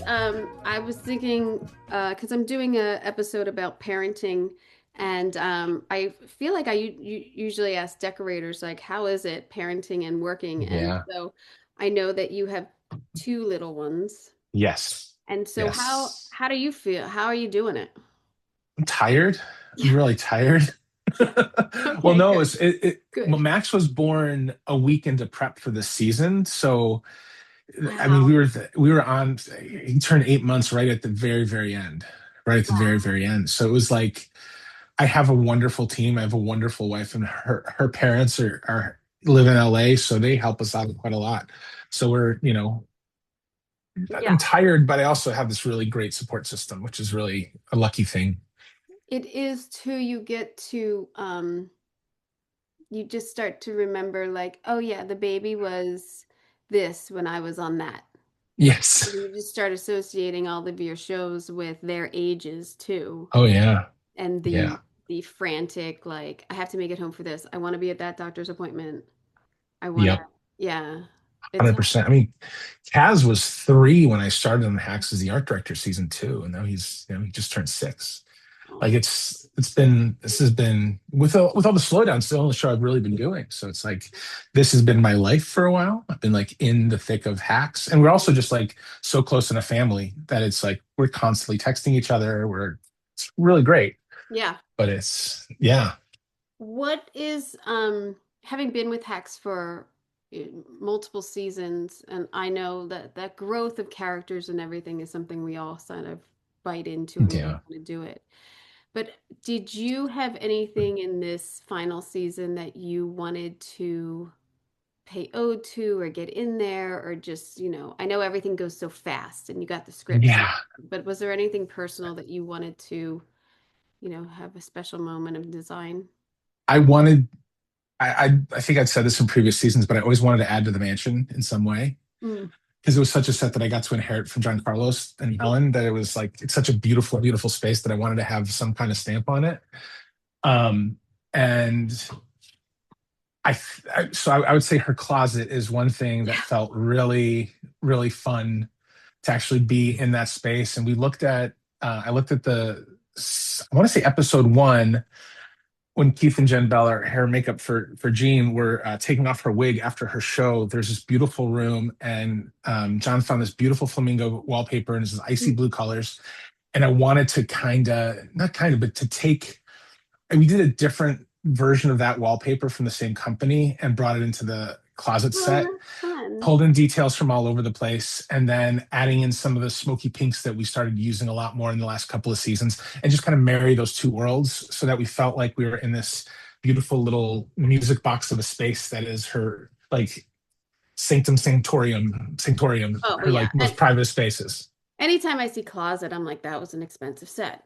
I was thinking, because I'm doing a episode about parenting, and I feel like I usually ask decorators, like, how is it parenting and working? And Yeah. so I know that you have two little ones. Yes. And so Yes. how do you feel? How are you doing it? I'm tired. I'm Yeah. really tired. Well, Okay, no, good. well, Good. Max was born a week into prep for the season. So, I mean, Wow. we were on, he turned 8 months right at the very, very end, right at the very, Wow. very end. So it was like, I have a wonderful team. I have a wonderful wife, and her parents are live in LA, so they help us out quite a lot. So Yeah. I'm tired, but I also have this really great support system, which is really a lucky thing. It is too, you get to you just start to remember like, oh yeah, the baby was this when I was on that. Yes. You just start associating all of your shows with their ages too. Oh yeah. And Yeah. the frantic, like, I have to make it home for this. I want to be at that doctor's appointment. I want to, Yep. yeah. It's 100%. I mean, Kaz was 3 when I started on Hacks as the art director season 2, and now he just turned 6. Like oh, this has been with all the slowdowns, it's the only show I've really been doing. So it's like this has been my life for a while. I've been like in the thick of Hacks, and we're also just like so close in a family that it's like we're constantly texting each other. It's really great, yeah. but it's yeah. What is having been with Hex for multiple seasons, and I know that that growth of characters and everything is something we all kind of bite into and really Yeah. want to do it. But did you have anything in this final season that you wanted to pay ode to or get in there, or just, I know everything goes so fast and you got the scripts, Yeah. but was there anything personal that you wanted to, have a special moment of design? I wanted I think I'd said this in previous seasons, but I always wanted to add to the mansion in some way Mm. because it was such a set that I got to inherit from John Carlos and Helen that it was like it's such a beautiful, beautiful space that I wanted to have some kind of stamp on it. Um, and I would say her closet is one thing that Yeah. felt really, really fun to actually be in that space. And I looked at I want to say episode 1 when Keith and Jen Bell, our hair and makeup for Jean, were taking off her wig after her show. There's this beautiful room, and John found this beautiful flamingo wallpaper and this icy blue colors. And I wanted to not kind of, but to take. And we did a different version of that wallpaper from the same company and brought it into the closet Oh, set, that's fun. pulled in details from all over the place, and then adding in some of the smoky pinks that we started using a lot more in the last couple of seasons, and just kind of marry those two worlds so that we felt like we were in this beautiful little music box of a space that is her like sanctorium, Oh, well, her yeah. like And most private spaces. anytime I see closet, I'm like, that was an expensive set.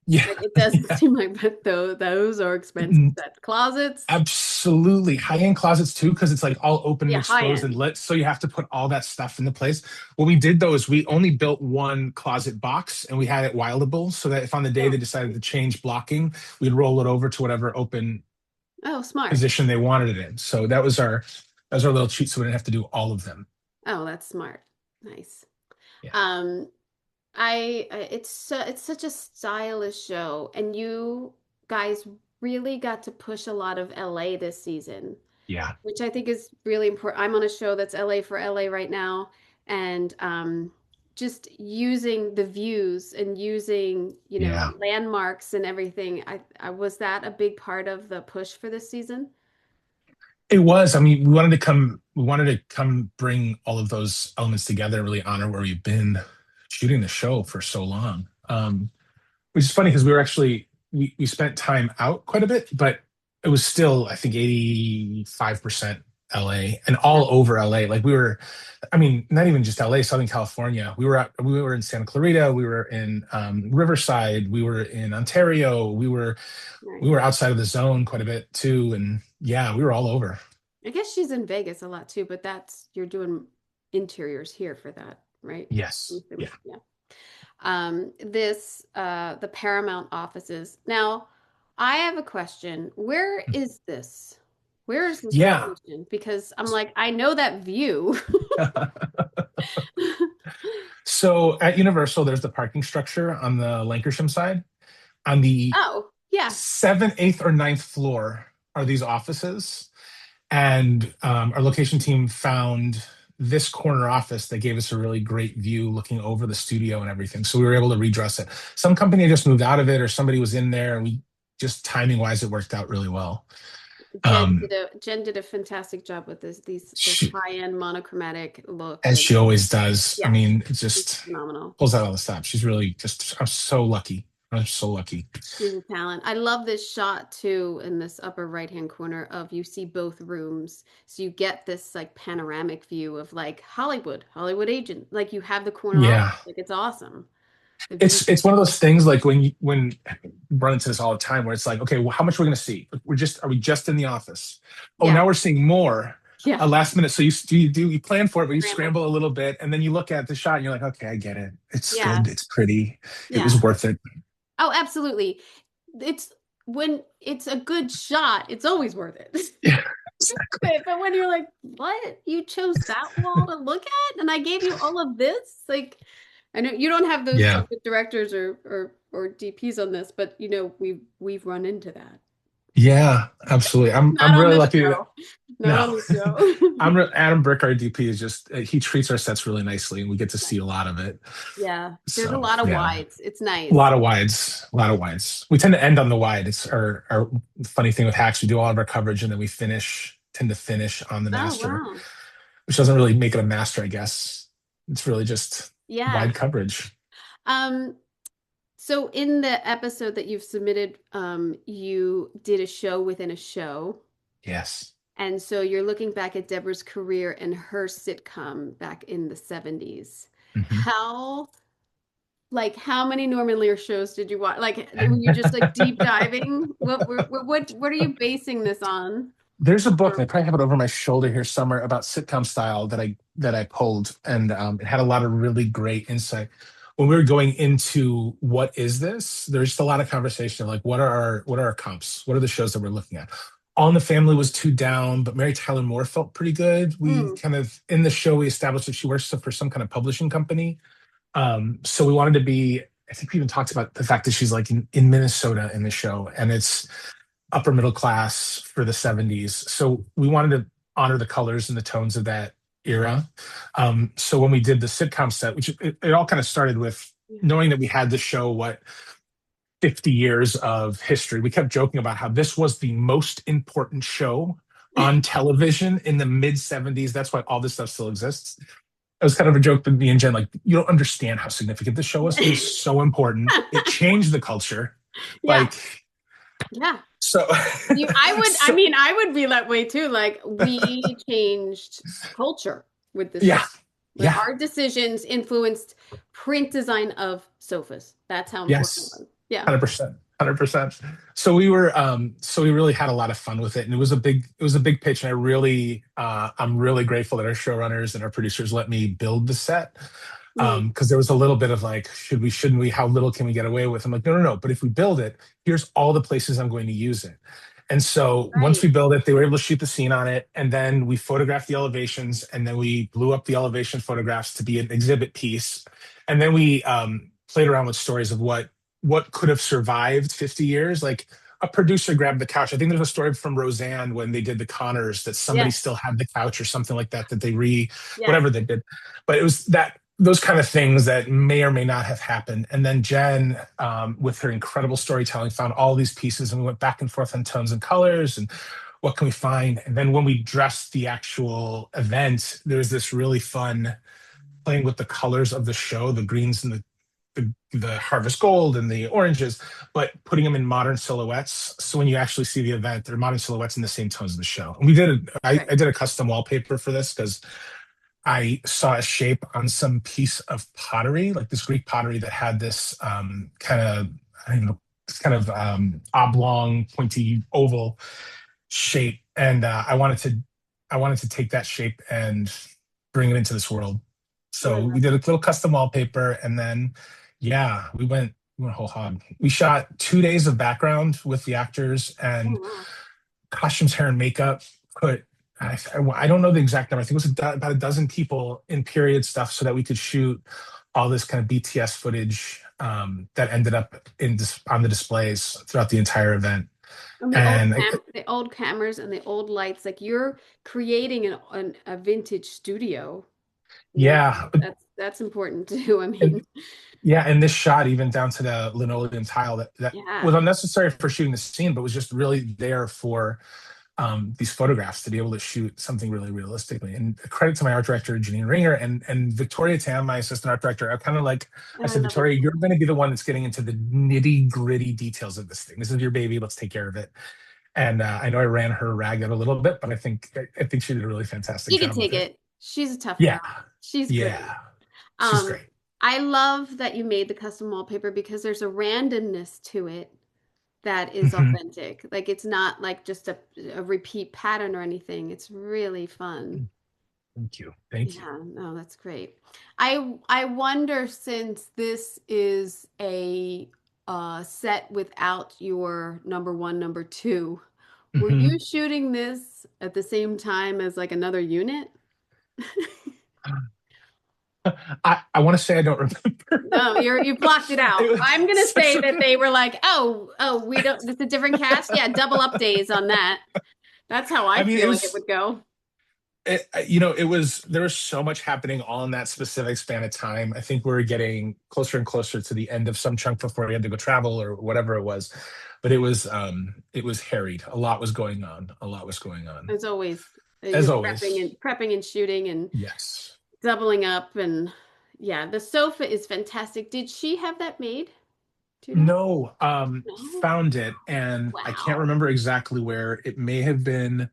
Yeah. Like, it doesn't Yeah. seem like, but those are expensive set. Closets, Absolutely. High-end closets too, because it's like all open and yeah, high exposed and end. lit. So you have to put all that stuff into place. What we did though is we only built one closet box and we had it wildable so that if on the day Oh, they decided to change blocking, we'd roll it over to whatever open oh, smart. position they wanted it in. So that was our little cheat, so we didn't have to do all of them. Oh, that's smart. Nice. Yeah. Um, it's such a stylish show, and you guys really got to push a lot of LA this season, Yeah. which I think is really important. I'm on a show that's LA for LA right now, and just using the views and using, Yeah. landmarks and everything. I was that a big part of the push for this season? It was. I mean, we wanted to come bring all of those elements together and really honor where we've been shooting the show for so long. Which is funny because we spent time out quite a bit, but it was still, I think, 85% LA and Yeah. all over LA. Like I mean, not even just LA, Southern California. We were in Santa Clarita, we were in Riverside, we were in Ontario, we were Nice. outside of the zone quite a bit too. And yeah, we were all over. I guess she's in Vegas a lot too, but that's you're doing interiors here for that, right? I'm Yes. assuming. Yeah. Yeah. The Paramount offices. Now, I have a question. Where is this? Where is this Yeah. location? Because I'm like, I know that view. So at Universal, there's the parking structure on the Lancashire side. On the Oh, yeah. seventh, eighth, or ninth floor are these offices. And our location team found this corner office that gave us a really great view looking over the studio and everything. So we were able to redress it. Some company just moved out of it or somebody was in there and we just timing wise, it worked out really well. Um, Jen did a fantastic job with this she, high-end monochromatic look, as and she always does. I yeah, mean, it she's just phenomenal. pulls out all the stops. She's really just, I'm so lucky. I'm so lucky. She's a talent. I love this shot too in this upper right-hand corner of you see both rooms. So you get this like panoramic view of like Hollywood agent. Like you have the corner office. Yeah. Like it's awesome. The view. It's one of those things like when you run into this all the time where it's like, okay, well, how much are we going to see? Are we just in the office? Oh, Yeah. now we're seeing more. Yeah. A last minute. So you plan for it, but you Scramble. scramble a little bit, and then you look at the shot and you're like, okay, I get it. It's Yeah. good. It's pretty. It Yeah. was worth it. Oh, absolutely. It's when it's a good shot, it's always worth it. Yeah. But when you're like, what? You chose that wall to look at, and I gave you all of this? Like, I know you don't have those Yeah. type of directors or DPs on this, but you know, we've run into that. Yeah, absolutely. Not I'm on really this lucky that show. Not no. on the show. Adam Brick, our DP, is just he treats our sets really nicely and we get to see a lot of it. Yeah. There's a So lot of yeah. wides. It's A nice. lot of wides, a lot of wides. We tend to end on the wide. It's our funny thing with hacks. We do all of our coverage and then tend to finish on the Oh, master, wow. which doesn't really make it a master, I guess. It's really just Yeah. wide coverage. Um, so in the episode that you've submitted, you did a show within a show. Yes. And so you're looking back at Deborah's career and her sitcom back in the 70s. Mhm. How, like, how many Norman Lear shows did you watch? Like, were you just like deep diving? What are you basing this on? There's a book, and I Or, probably have it over my shoulder here somewhere about sitcom style that I pulled, and it had a lot of really great insight. When we were going into what is this, there's just a lot of conversation like what are our comps? What are the shows that we're looking at? All in the Family was too down, but Mary Tyler Moore felt pretty good. We hmm, kind of in the show we established that she works for some kind of publishing company. So we wanted to be. I think we even talked about the fact that she's like in Minnesota in the show, and it's upper middle class for the 70s. So we wanted to honor the colors and the tones of that era. So when we did the sitcom set, which it all kind of started with yeah. knowing that we had to show what 50 years of history. We kept joking about how this was the most important show on television in the mid 70s. That's why all this stuff still exists. It was kind of a joke with me and Jen, like, you don't understand how significant this show was. It was so important. It changed the culture. Yeah. Like, Yeah. so, I so mean, I would be that way too. Like, we changed culture with this show. yeah, Like, yeah, our decisions influenced print design of sofas. That's how important it yes, was. Yeah. 100%, 100%. So we really had a lot of fun with it, and it was a big pitch, and I'm really grateful that our showrunners and our producers let me build the set. Mm, Because there was a little bit of like, should we, shouldn't we? How little can we get away with? I'm like, no, no, no. But if we build it, here's all the places I'm going to use it. And so once right. we build it, they were able to shoot the scene on it. And then we photographed the elevations and then we blew up the elevation photographs to be an exhibit piece. And then we played around with stories of what could have survived 50 years. Like a producer grabbed the couch. I think there's a story from Roseanne when they did the Connors that somebody Yes. still had the couch or something like that, that Yes. whatever they did. But it was those kind of things that may or may not have happened. And then Jen, with her incredible storytelling, found all these pieces, and we went back and forth on tones and colors, and what can we find? And then when we dressed the actual event, there was this really fun playing with the colors of the show, the greens and the harvest gold and the oranges, but putting them in modern silhouettes. So when you actually see the event, they're modern silhouettes in the same tones of the show. And Right. I did a custom wallpaper for this because I saw a shape on some piece of pottery, like this Greek pottery that had this kind of, I don't know, this kind of oblong, pointy, oval shape, and I wanted to take that shape and bring it into this world. Oh, I So we love did a it. little custom wallpaper, and then yeah, we went whole hog. We shot 2 days of background with the actors Oh, and wow. costumes, hair, and makeup. Put I don't know the exact number. I think it was about a dozen people in period stuff so that we could shoot all this kind of BTS footage that ended up on the displays throughout the entire event. And And the old cameras and the old lights, like you're creating a vintage studio. You know, yeah, that's important too. I and mean, yeah, and this shot, even down to the linoleum tile, that was yeah. unnecessary for shooting the scene, but was just really there for these photographs to be able to shoot something really realistically. And credit to my art director, Janine Ringer, and Victoria Tam, my assistant art director. I Oh, I said, love it. Victoria, you're going to be the one that's getting into the nitty gritty details of this thing. This is your baby. Let's take care of it. And I know I ran her ragged a little bit, but I think she did a really fantastic She could job with take it. it. She's a tough gal. Yeah, She's great. yeah, she's Um, great. I love that you made the custom wallpaper because there's a randomness to it that is Mhm. authentic. Like it's not like just a repeat pattern or anything. It's really fun. Thank you, thank you. Yeah, no, that's great. I wonder since this is a set without your number one, number two, were you Mhm. shooting this at the same time as like another unit? I want to say I don't remember. No, you blocked it It out. was I'm gonna such say that a they were like, oh, we don't. It's a different cast. Yeah, double up days on that. That's how I I mean, it feel like it was would go. it was there was so much happening all in that specific span of time. I think we were getting closer and closer to the end of some chunk before we had to go travel or whatever it was. But it was harried. A lot was going on. A lot was going on. As always, As you're always. prepping and shooting and Yes. doubling up and yeah, the sofa is fantastic. Did she have that made? Do you know? No, No. found it, and I can't Wow. remember exactly where. It may have been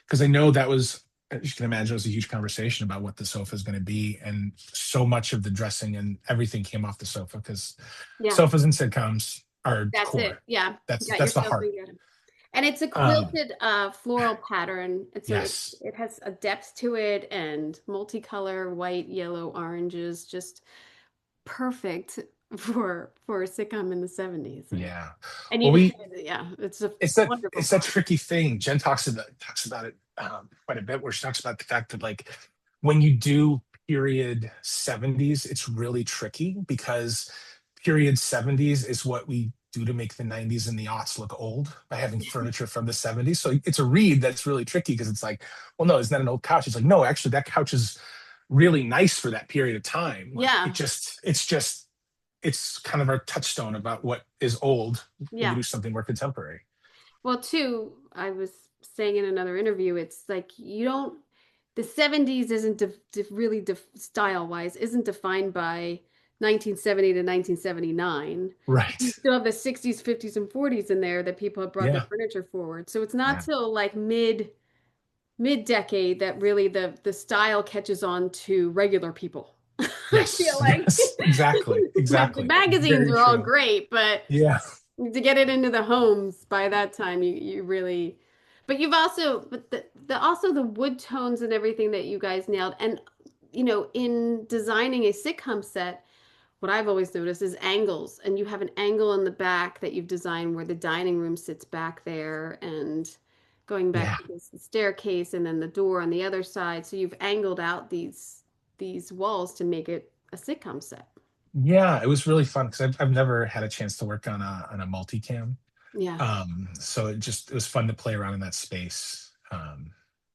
because I know that was, as you can imagine, it was a huge conversation about what the sofa is going to be, and so much of the dressing and everything came off the sofa because Yeah, sofas and sitcoms are that's it. core. Yeah, you got your That's the sofa. heart. You got it. And it's a Um, quilted floral pattern. yes, It has a depth to it and multicolor, white, yellow, oranges, just perfect for a sitcom in the 70s. yeah. And Well, you just yeah, it's a wonderful it's that color. tricky thing. Jen talks about it quite a bit, where she talks about the fact that like when you do period 70s, it's really tricky because period 70s is what we do to make the 90s and the aughts look old by having furniture from the 70s. So it's a read that's really tricky because it's like, well, no, isn't that an old couch? It's like, no, actually, that couch is really nice for that period of time. Like Yeah, it's kind of our touchstone about what is old when you yeah. do something more contemporary. Well, too, I was saying in another interview, it's like you don't, the 70s isn't really style wise, isn't defined by 1970 to 1979. You Right. still have the 60s, 50s, and 40s in there that people have brought their Yeah. furniture forward. So it's not Yeah. till like mid decade that really the style catches on to regular people. I feel Yes. like Yes. Exactly. like the Exactly. magazines Very are all true. great, but Yeah. to get it into the homes by that time you really but you've also but the also the wood tones and everything that you guys nailed and in designing a sitcom set what I've always noticed is angles and you have an angle in the back that you've designed where the dining room sits back there and going back Yeah. to this staircase and then the door on the other side so you've angled out these walls to make it a sitcom set. Yeah. It was really fun because I've never had a chance to work on a multicam. Yeah. So it was fun to play around in that space.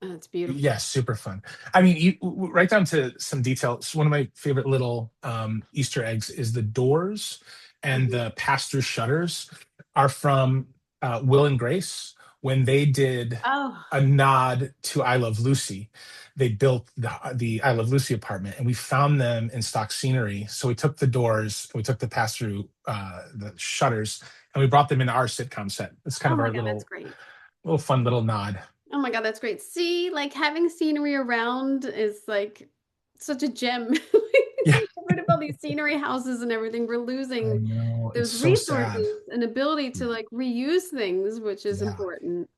Oh, it's beautiful. Yeah, super fun. I mean, right down to some details. One of my favorite little Easter eggs is the doors and Mhm. the pass-through shutters are from Will and Grace when they did Oh, a nod to I Love Lucy. They built the I Love Lucy apartment, and we found them in stock scenery. So we took the doors, we took the pass-through the shutters, and we brought them into our sitcom set. It's kind oh of my our God, that's great. little fun little nod. Oh my God, that's great. See, like having scenery around is like such a gem. If Yeah, we get rid of all these scenery houses and everything, we're I losing know. It's those so sad. resources and ability to Yeah. like reuse things, which is Yeah. important.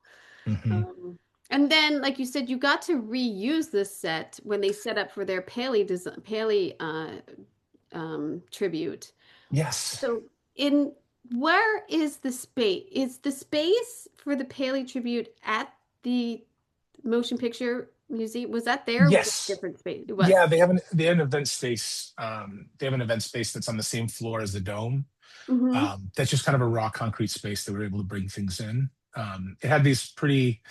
Hmm. Um, and then, like you said, you got to reuse this set when they set up for their Paley tribute. Yes. So, in where is the space? Is the space for the Paley tribute at the motion picture? Museum? Was that there or was it a Yes. different space? It was. Yeah, they have an event space. They have an event space that's on the same floor as the dome. Hmm. That's just kind of a raw concrete space that we're able to bring things in. It had these pretty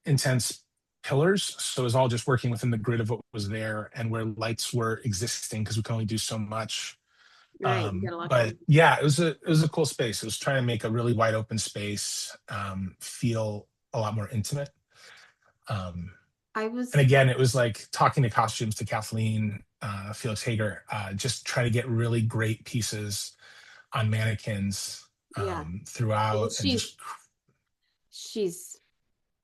intense pillars, so it was all just working within the grid of what was there and where lights were existing because we can only do so much. Right. You got a lot But going. yeah, it was a cool space. It was trying to make a really wide open space feel a lot more intimate. Um, I and was, again, it was like talking to costumes to Kathleen, Felix Hager, just trying to get really great pieces on mannequins yeah. And throughout, and just she's,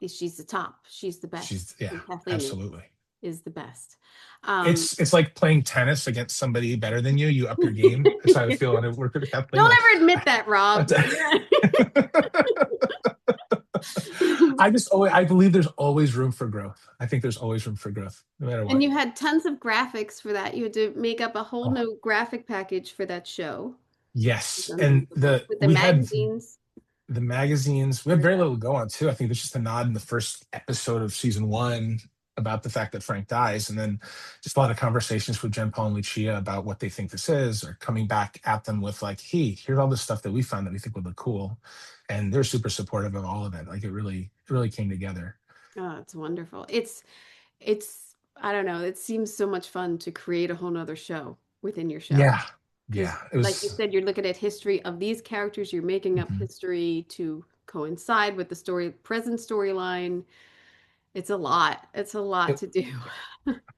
she's the top. She's the best. she's yeah, And Kathleen absolutely. is the best. Um, It's like playing tennis against somebody better than you. You up your game. That's how I feel when I work with Kathleen. don't Like, ever admit that, Rob. I believe there's always room for growth. I think there's always room for growth, no matter And what. you had tons of graphics for that. You had to make up a whole Oh, new graphic package for that show. It's yes, and unbelievable. With the we had magazines. the magazines. We had very little to go on too. I think there's just a nod in the first episode of season one about the fact that Frank dies, and then just a lot of conversations with Jen, Paul, and Lucia about what they think this is, or coming back at them with like, "Hey, here's all this stuff that we found that we think would look cool," and they're super supportive of all of it. Like it really came together. Oh, it's wonderful. I don't know, it seems so much fun to create a whole nother show within your show. Yeah, Because, yeah, it like you was. said, you're looking at history of these characters, you're making up Mhm. history to coincide with the present storyline. It's a lot. It's a lot It, to do.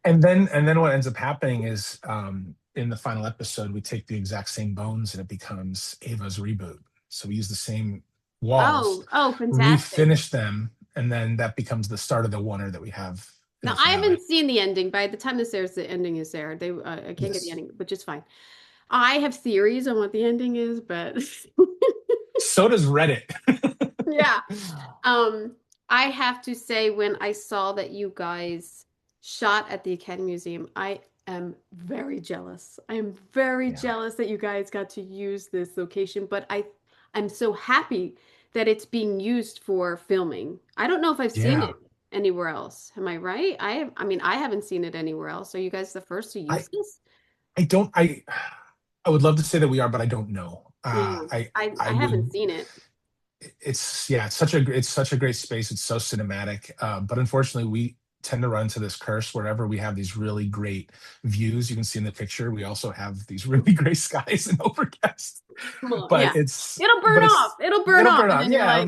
and then what ends up happening is in the final episode we take the exact same bones and it becomes Ava's reboot. So we use the same walls, Oh, oh, fantastic. refinish them, and then that becomes the start of the oneer that we have in Now, the I finale. haven't seen the ending. By the time this airs, the ending is there. I can't get the Yes. ending, which is fine. I have theories on what the ending is, but So does Reddit. yeah. Um, I have to say, when I saw that you guys shot at the Academy Museum, I am very jealous. I am very Yeah. jealous that you guys got to use this location, but I'm so happy that it's being used for filming. I don't know if I've seen Yeah. it anywhere else. Am I right? I mean, I haven't seen it anywhere else. Are you guys the first to I use this? I don't I would love to say that we are, but I don't know. Yeah. I I haven't would seen it. it's yeah, it's such a great space. It's so cinematic. But unfortunately, we tend to run into this curse wherever we have these really great views. You can see in the picture, we also have these really gray skies and overcast. Well, But yeah. it's It'll burn but off. it's It'll burn it'll off. burn And off. then you're Yeah.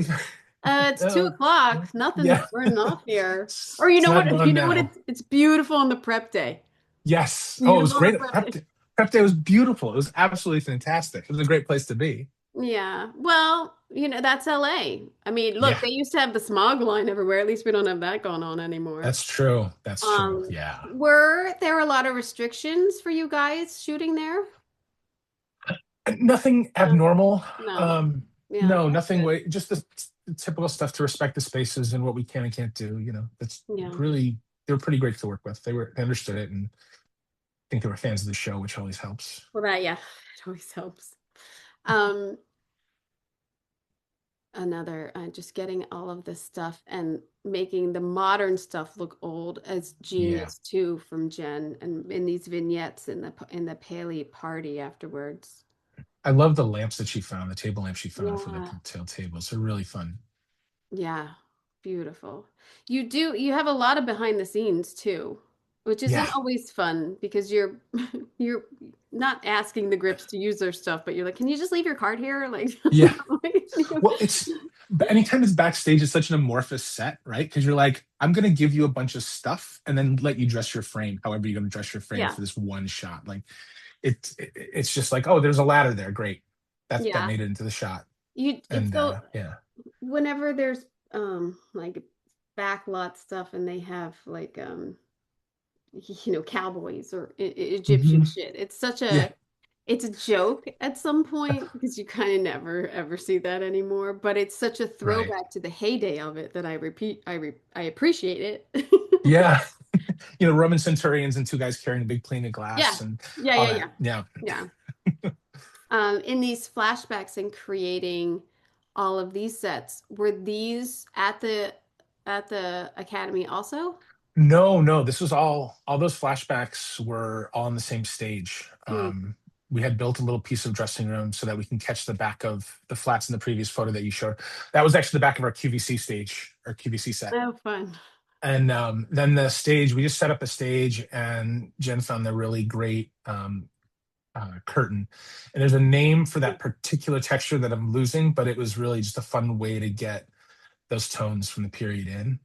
like, it's two Uh, o'clock. Nothing's yeah. burning off here. Or you It's know not what? You gone know what? now. It's beautiful on the prep day. Yes. Oh, it was Beautiful on the great. prep day. Prep day was beautiful. It was absolutely fantastic. It was a great place to be. Yeah. Well, that's LA. I mean, look, Yeah. they used to have the smog line everywhere. At least we don't have that going on anymore. That's true. That's true. Yeah. Were there a lot of restrictions for you guys shooting there? Nothing No. abnormal. No. Yeah, No, that's nothing. good. Just the typical stuff to respect the spaces and what we can and can't do. That's Yeah. really they were pretty great to work with. They understood it, and I think they were fans of the show, which always helps. Well, yeah, it always helps. Um, another just getting all of this stuff and making the modern stuff look old as Yeah, genius too from Jen and in these vignettes in the Paley party afterwards. I love the lamps that she found, the table lamps she found for the Yeah. cocktail tables. They're really fun. Yeah, beautiful. You have a lot of behind the scenes too, which isn't Yeah, always fun because you're you're not asking the grips to use their stuff, but you're like, can you just leave your card here? Like, yeah. Well, but anytime it's backstage, it's such an amorphous set, right? Because you're like, I'm gonna give you a bunch of stuff and then let you dress your frame, however you're gonna dress your frame yeah, for this one shot. Like it's just like, oh, there's a ladder there. Great. That yeah. made it into the shot. It's And so yeah. whenever there's like backlot stuff and they have like cowboys or Egyptian Mhm. shit. Yeah. It's a joke at some point because you kind of never ever see that anymore, but it's such a Right. throwback to the heyday of it that I appreciate it. Yeah. Roman centurions and two guys carrying a big plane of Yeah. glass and Yeah, all yeah, that. yeah. Yeah. Yeah. In these flashbacks and creating all of these sets, were these at the academy also? No, no, this was all those flashbacks were all on the same stage. Mm. We had built a little piece of dressing room so that we can catch the back of the flats in the previous photo that you showed. That was actually the back of our QVC stage, our QVC set. Oh, fun. And then the stage, we just set up a stage, and Jen found the really great curtain. And there's a name for that particular texture that I'm losing, but it was really just a fun way to get those tones from the period in.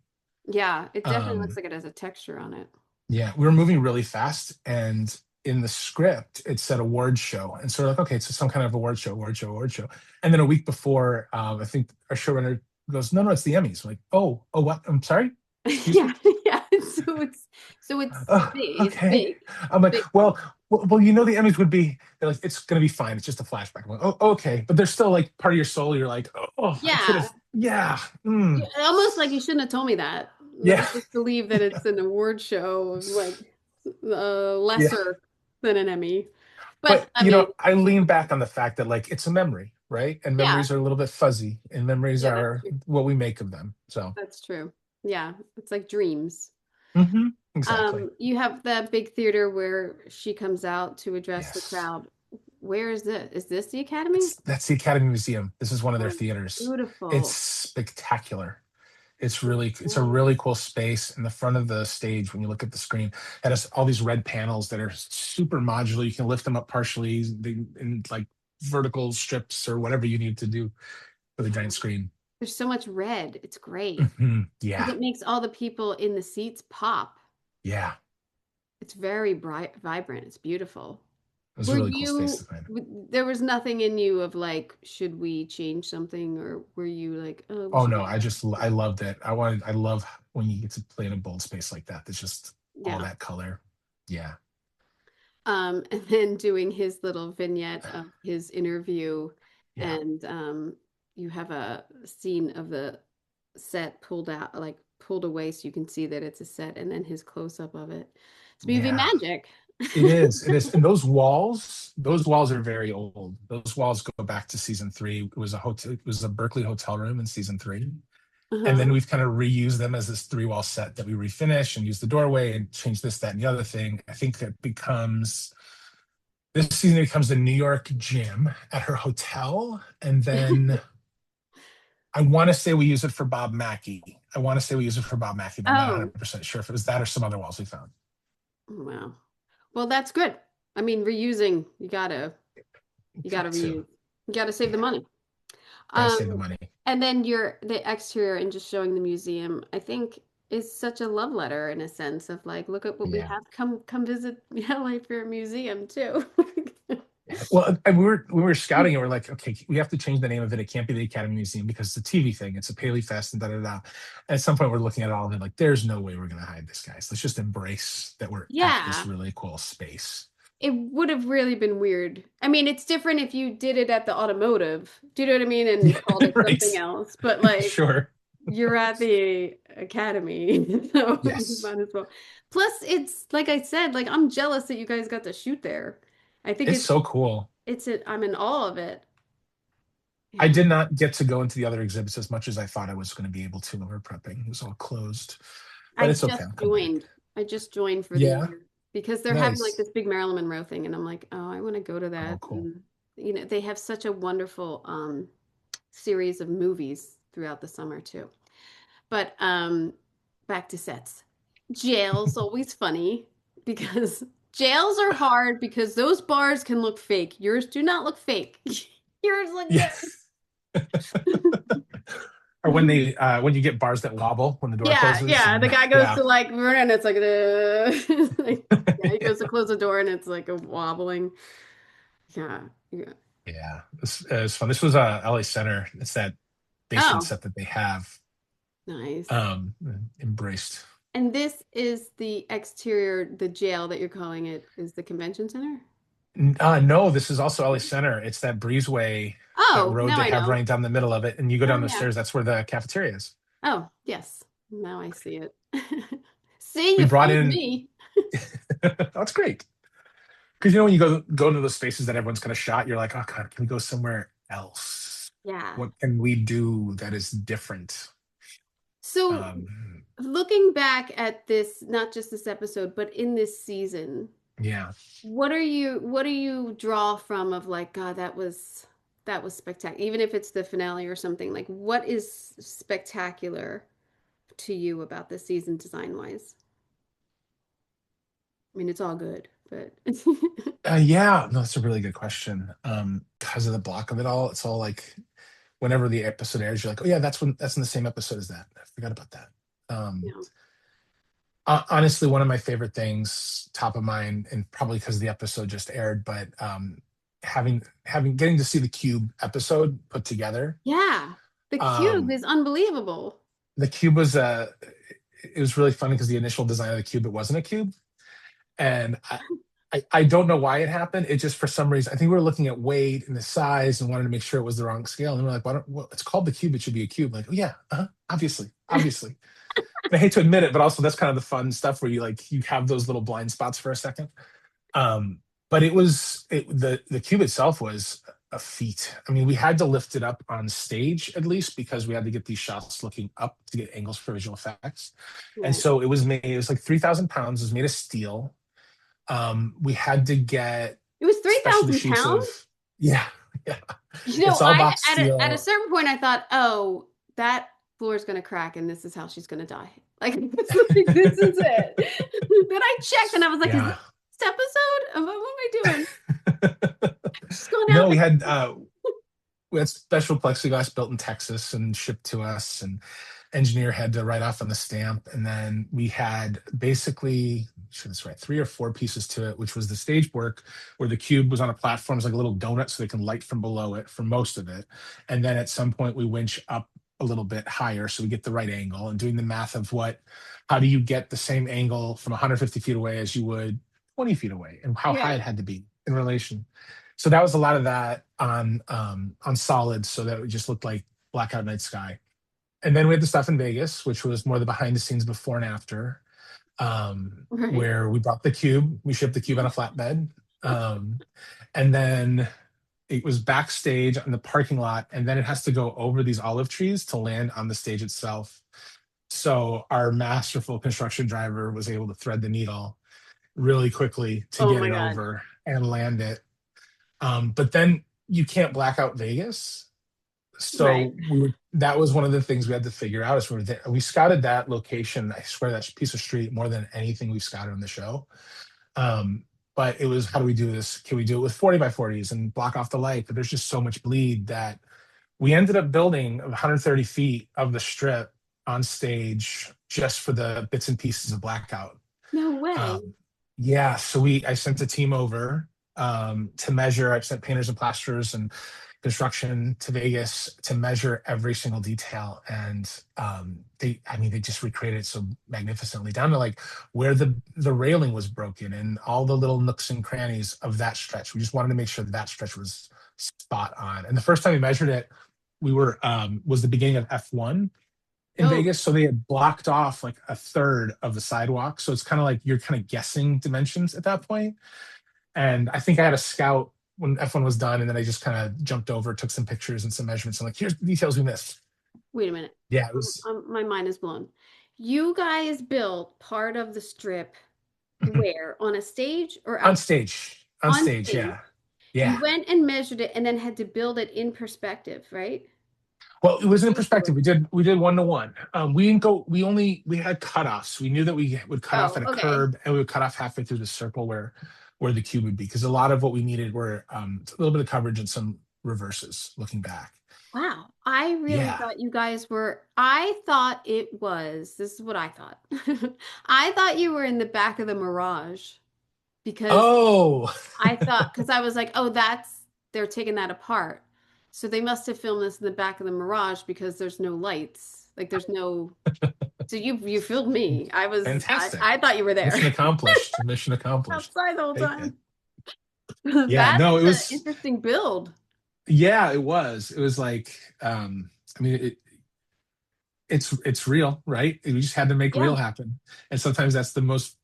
Yeah, it definitely looks Um, like it has a texture on it. yeah, we were moving really fast, and in the script it said award show, and so we're like, okay, it's some kind of award show, award show, award show. And then a week before, I think our showrunner goes, no, no, it's the Emmys. I'm like, oh, oh, what? I'm sorry, excuse Yeah, me. yeah. So it's Oh, big. It's okay. big. I'm like, Big. well, the Emmys would be. They're like, it's gonna be fine. It's just a flashback. I'm like, oh, okay, but there's still like part of your soul. You're like, oh, I could Yeah. have, yeah, Almost like you shouldn't have told me that. Let me yeah, just believe that it's an award show of like yeah. lesser than an Emmy. But But I mean, I lean back on the fact that like it's a memory, right? And yeah, memories are a little bit fuzzy, and memories yeah, that's are true. what we make of them. So, That's true. Yeah, it's like dreams. exactly. You have that big theater where she comes out to address the Yes. crowd. Where is this? Is this the Academy? That's the Academy Museum. This is one of their Oh, theaters. It's beautiful. spectacular. It's It's a so really cool space in the front of the stage. When you look at the screen, it has all these red panels that are super modular. You can lift them up partially in like vertical strips or whatever you need to do for the giant screen. there's so much red. It's great because Yeah, it makes all the people in the seats pop. yeah. It's very bright, vibrant. It's beautiful. It was a Were really cool space you, to find. there was nothing in you of like, should we change something? Or were you like, oh, we Oh should no, leave that? I loved it. I love when you get to play in a bold space like that. There's just all Yeah. that color. Yeah, And then doing his little vignette of his interview, yeah, and you have a scene of the set pulled out, like pulled away, so you can see that it's a set, and then his close up of it. It's movie yeah. magic. It is. It is. And those walls are very old. Those walls go back to season three. It was a hotel, it was a Berkeley hotel room in season three. And then Uh-huh. we've kind of reused them as this three wall set that we refinish and use the doorway and change this, that, and the other thing. I think it becomes this season it becomes the New York gym at her hotel. And then I want to say we use it for Bob Mackey. I want to say we use it for Bob Mackey, but I'm not Oh, 100% sure if it was that or some other walls we found. wow. Well, that's good. I mean, reusing, you gotta Got to. reuse. You gotta save the Yeah. money. Gotta save the Um, money. and then the exterior and just showing the museum, I think is such a love letter in a sense of like, look at what we Yeah. have. Come visit LA for a museum too. Well, and we were scouting and we're like, okay, we have to change the name of it. It can't be the Academy Museum because it's a TV thing. It's a Paley Fest and da da da. And at some point, we're looking at it all and like, there's no way we're gonna hide this, guys. Let's just embrace that we're at this Yeah, really cool space. it would have really been weird. I mean, it's different if you did it at the automotive. Do you know what I mean? And Yeah, called it right. something else. But like Sure. you're at the academy, so you Yes. might as well. Plus, it's like I said, like I'm jealous that you guys got to shoot there. I think It's so cool. I'm in awe of it. I Yeah. did not get to go into the other exhibits as much as I thought I was going to be able to when we were prepping. It was all closed, but I it's okay. just I'll come back. joined. I just joined for the Yeah. year because they're having like Nice. this big Marilyn Monroe thing, and I'm like, oh, I want to go to Oh, that. cool. And they have such a wonderful series of movies throughout the summer too. But back to sets. Jail's always funny because jails are hard because those bars can look fake. Yours do not look fake. Yours look Yeah. good. Or when you get bars that wobble when the door Yeah, closes yeah. and The guy goes yeah. to like run, it's like like, yeah, he goes to close the door and it's like a wobbling. Yeah, yeah. Yeah, it's fun. This was LA Center. It's that basement Oh, set that they have nice. um embraced. And this is the exterior, the jail that you're calling it, is the convention center? No, this is also LA Center. It's that breezeway, that Oh, road now they I have know. running down the middle of it, and you go Oh, down those yeah. stairs. That's where the cafeteria is. Oh, yes. Now I see it. See, We you brought fooled in. me. That's great because when you go into those spaces that everyone's kind of shot, you're like, oh God, can we go somewhere else? Yeah. What can we do that is different? So Um, looking back at this, not just this episode, but in this season, Yeah. what do you draw from of like, God, that was spectacular. Even if it's the finale or something, like what is spectacular to you about this season design wise? I mean, it's all good, but Yeah, no, that's a really good question. Because of the block of it all, it's all like whenever the episode airs, you're like, oh yeah, that's in the same episode as that. I forgot about that. Um, yeah. Honestly, one of my favorite things, top of mind, and probably because the episode just aired, but having getting to see the Cube episode put together. Yeah. The cube Um, is unbelievable. the Cube was it was really funny because the initial design of the Cube, it wasn't a cube, and I don't know why it happened. It just for some reason, I think we were looking at weight and the size and wanted to make sure it was the wrong scale. And we're like, why don't, well, it's called the cube. It should be a cube. Like, oh yeah, obviously, obviously. And I hate to admit it, but also that's kind of the fun stuff where you have those little blind spots for a second. Um, but the cube itself was a feat. I mean, we had to lift it up on stage at least because we had to get these shots looking up to get angles for visual effects. And Right. so it was made. It was like 3,000 pounds. It was made of steel. We had to get It was specialty 3,000 sheets pounds? of yeah, yeah. You know, It's all I box at a steel. certain point I thought, oh, that floor is gonna crack and this is how she's gonna die. Like this is it. Then I checked and I was like, is this Yeah. episode? What am I doing? She's going out No, like we had special plexiglass built in Texas and shipped to us, and engineer had to write off on the stamp. And then we had basically, sure that's right, 3 or 4 pieces to it, which was the stage work where the cube was on a platform, it's like a little donut, so they can light from below it for most of it. And then at some point we winch up a little bit higher so we get the right angle and doing the math of how do you get the same angle from 150 feet away as you would 20 feet away and how high yeah. it had to be in relation. So that was a lot of that on solids, so that it just looked like blackout night sky. And then we had the stuff in Vegas, which was more the behind the scenes before and after, Right. where we brought the cube, we shipped the cube on a flatbed, and then it was backstage on the parking lot, and then it has to go over these olive trees to land on the stage itself. So our masterful construction driver was able to thread the needle really quickly to Oh get my it God. over and land it. But then you can't black out Vegas. Right. So that was one of the things we had to figure out is we scouted that location. I swear that piece of street more than anything we've scouted on the show. Um, but it was, how do we do this? Can we do it with 40 by 40s and block off the light? But there's just so much bleed that we ended up building 130 feet of the strip on stage just for the bits and pieces of blackout. No way. Um, yeah, so I sent a team over to measure. I sent painters and plasterers and construction to Vegas to measure every single detail, and I mean, they just recreated it so magnificently down to like where the railing was broken and all the little nooks and crannies of that stretch. We just wanted to make sure that stretch was spot on. And the first time we measured it, we were was the beginning of F1 in Oh, Vegas, so they had blocked off like a third of the sidewalk. So it's kind of like you're kind of guessing dimensions at that point. And I think I had a scout when F1 was done, and then I just kind of jumped over, took some pictures and some measurements. I'm like, here's the details we missed. wait a minute. Yeah, it was My mind is blown. You guys built part of the strip where? On a stage or on out stage. On on stage, stage? yeah. You Yeah. went and measured it and then had to build it in perspective, right? Well, it was in Into it. perspective. We did 1 to 1. We didn't go. We had cutoffs. We knew that we would cut off Oh, at a okay. curb, and we would cut off halfway through the circle where the cube would be, because a lot of what we needed were a little bit of coverage and some reverses looking back. Wow. I really Yeah. thought you guys were, I thought it was, this is what I thought. I thought you were in the back of the Mirage because Oh, because I was like, oh, they're taking that apart. So they must have filmed this in the back of the Mirage because there's no lights. Like there's no, so you fooled me. fantastic! I thought you were there Mission accomplished. Mission accomplished. outside the whole Take it. time. Yeah. That's No, it an was. interesting build. Yeah, it was. It was like. I mean, it's real, right? We just had to make Yeah. real happen, and sometimes that's the most,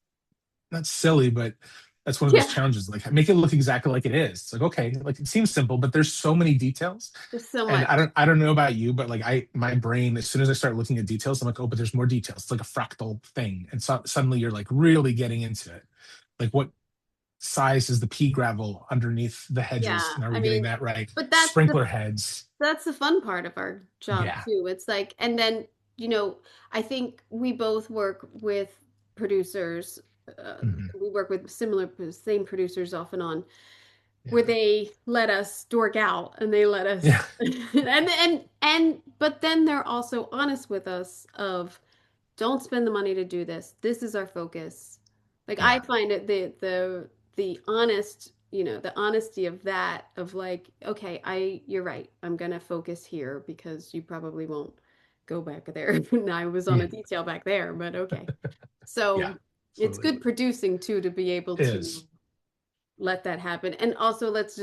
not silly, but That's one of those Yeah, challenges. Like make it look exactly like it is. It's like, okay, like it seems simple, but there's so many details. there's so And much. I don't know about you, but like my brain, as soon as I start looking at details, I'm like, oh, but there's more details. It's like a fractal thing. And so suddenly you're like really getting into it. Like what size is the pea gravel underneath the hedges? Yeah, And are I we getting mean, that right? but Sprinkler heads. that's the fun part of our job Yeah. too. It's like, and then, you know, I think we both work with producers. Mhm. We work with same producers off and on, where Yeah. they let us dork out and they let us, Yeah. but then they're also honest with us of, don't spend the money to do this. This is our focus. Like I Yeah. find it the honest, the honesty of that of like, okay, you're right. I'm gonna focus here because you probably won't go back there. And I was on Yeah. a detail back there, but okay. Yeah. So it's Absolutely. good producing too to be able It to is. let that happen. And also let's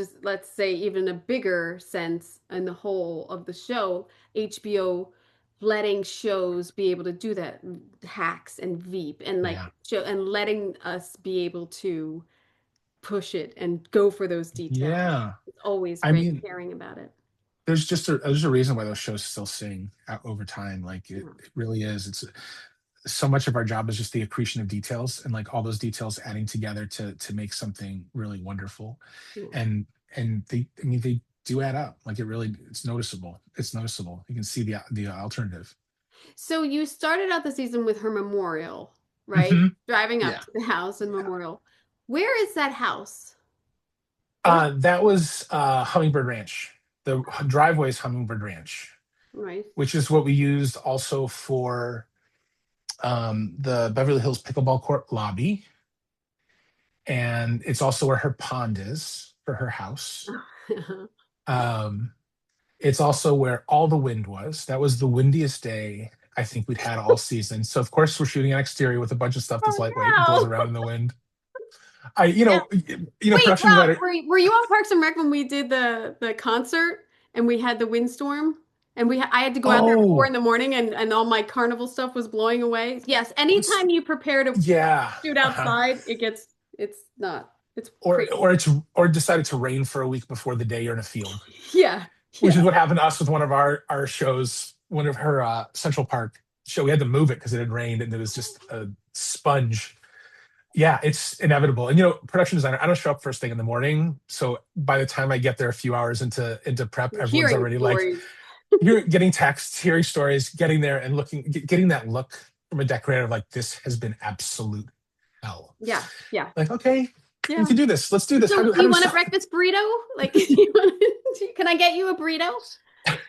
say even a bigger sense in the whole of the show, HBO letting shows be able to do that, hacks and Veep and like Yeah. show and letting us be able to push it and go for those details. Yeah. It's always I great mean, caring about it. there's a reason why those shows still sing over time. Like Yeah. it really is. It's so much of our job is just the accretion of details and like all those details adding together to make something really wonderful. Yeah. And they, I mean, they do add up. Like it's noticeable. It's noticeable. You can see the alternative. So you started out the season with her memorial, right? Hmm. Driving up Yeah. to the house and Yeah. memorial. Where is that house? What is That was Hummingbird Ranch. The driveway is Hummingbird Ranch, right? which is what we used also for the Beverly Hills Pickleball Court lobby. And it's also where her pond is for her house. Um, it's also where all the wind was. That was the windiest day I think we'd had all season. So of course we're shooting an exterior with a bunch of stuff that's lightweight and blows Oh around in the wind. I, you no. know, Wait, production Rob, designer. were you on Parks and Rec when we did the concert and we had the windstorm and I had to go out there at 4 in Oh, the morning and all my carnival stuff was blowing away? Yes, was anytime you prepare to yeah, shoot uh-huh. outside, it's not. It's Or crazy. or decided to rain for a week before the day you're in a field, Yeah. which Yeah. is what happened to us with one of our shows, one of her Central Park show. We had to move it because it had rained and it was just a sponge. Yeah, it's inevitable. And production designer, I don't show up first thing in the morning. So by the time I get there a few hours into prep, You're everyone's hearing already like, stories. you're getting texts, hearing stories, getting there and getting that look from a decorator of like, this has been absolute hell. Yeah. Yeah. Like, okay, we Yeah. can do this. Let's do this. So, How do do you we want a start? breakfast burrito? Like, can I get you a burrito?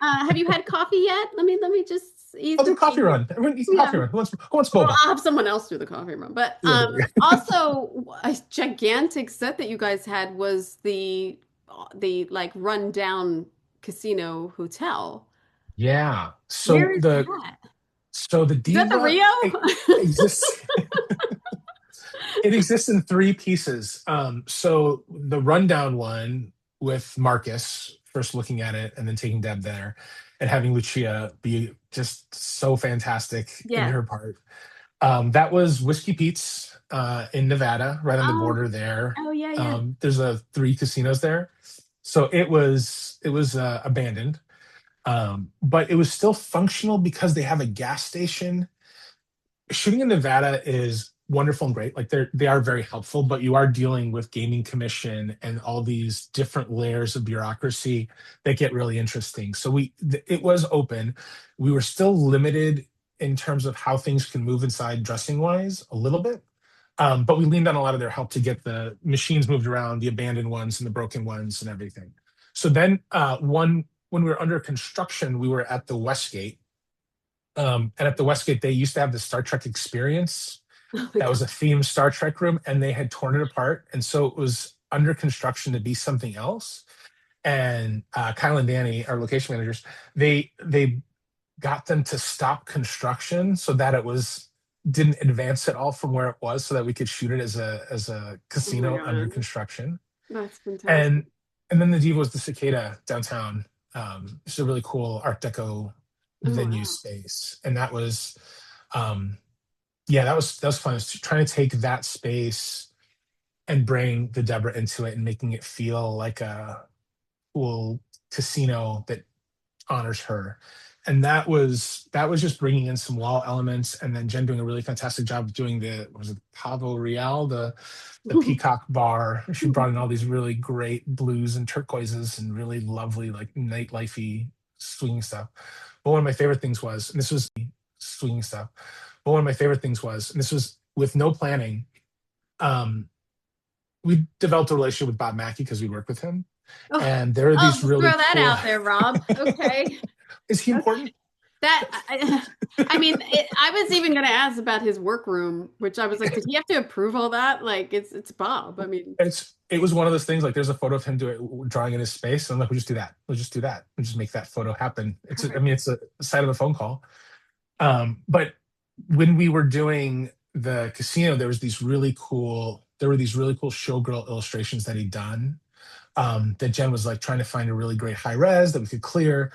Have you had coffee yet? Let me just ease I'll do the a coffee pain here. run. Everyone needs a Yeah. coffee run. Who wants Well, boba? I'll have someone else do the coffee run. But Yeah, there we go. also a gigantic set that you guys had was the like rundown casino hotel. Yeah. Where is that? So the Is that the diva Rio? exists. It exists in three pieces. So the rundown one with Marcus first looking at it and then taking Deb there and having Lucia be just so fantastic in Yes. her part. That was Whiskey Pete's in Nevada, right on the Oh, border there. oh yeah, yeah. There's three casinos there. So it was abandoned. But it was still functional because they have a gas station. Shooting in Nevada is wonderful and great. Like they are very helpful, but you are dealing with gaming commission and all these different layers of bureaucracy that get really interesting. So it was open. We were still limited in terms of how things can move inside dressing wise a little bit. But we leaned on a lot of their help to get the machines moved around, the abandoned ones and the broken ones and everything. So then when we were under construction, we were at the Westgate, and at the Westgate, they used to have the Star Trek experience. Oh my That God. was a themed Star Trek room, and they had torn it apart. And so it was under construction to be something else. And Kyle and Danny, our location managers, they got them to stop construction so that it was didn't advance at all from where it was, so that we could shoot it as a Oh my casino under God. construction. That's fantastic. And and then the Diva was the Cicada downtown. It's a really cool Art Deco Oh venue wow. space, and that was um, yeah, that was fun. It's trying to take that space and bring the Deborah into it and making it feel like a cool casino that honors her. And that was just bringing in some wall elements, and then Jen doing a really fantastic job of doing the was it Pavo Real, the peacock bar. She brought in all these really great blues and turquoises and really lovely like nightlifey swinging stuff. But one of my favorite things was, and this was swinging stuff. But one of my favorite things was, and this was with no planning. Um, we developed a relationship with Bob Mackey because we worked with him, Oh, and there are oh, these just really throw that cool. out there, Rob. Okay. Is he Okay. important? I mean, I was even going to ask about his workroom, which I was like, did he have to approve all that? Like, it's Bob. I mean, It was one of those things like there's a photo of him doing drawing in his space. And I'm like, we'll just do that. We'll just do that. We'll just make that photo happen. I perfect. mean, it's a side of a phone call. But when we were doing the casino, there were these really cool showgirl illustrations that he'd done. That Jen was like trying to find a really great high res that we could clear.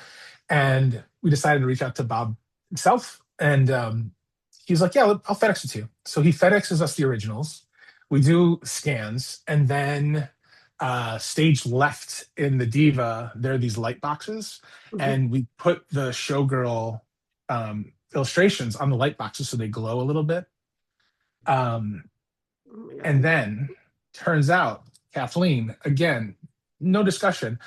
And we decided to reach out to Bob himself. And he was like, yeah, I'll FedEx it to you. So he FedExes us the originals. We do scans. And then stage left in the Diva, there are these light boxes. Mhm. And we put the showgirl illustrations on the light boxes so they glow a little bit. Um, Oh my and God. then turns out Kathleen, again, no discussion,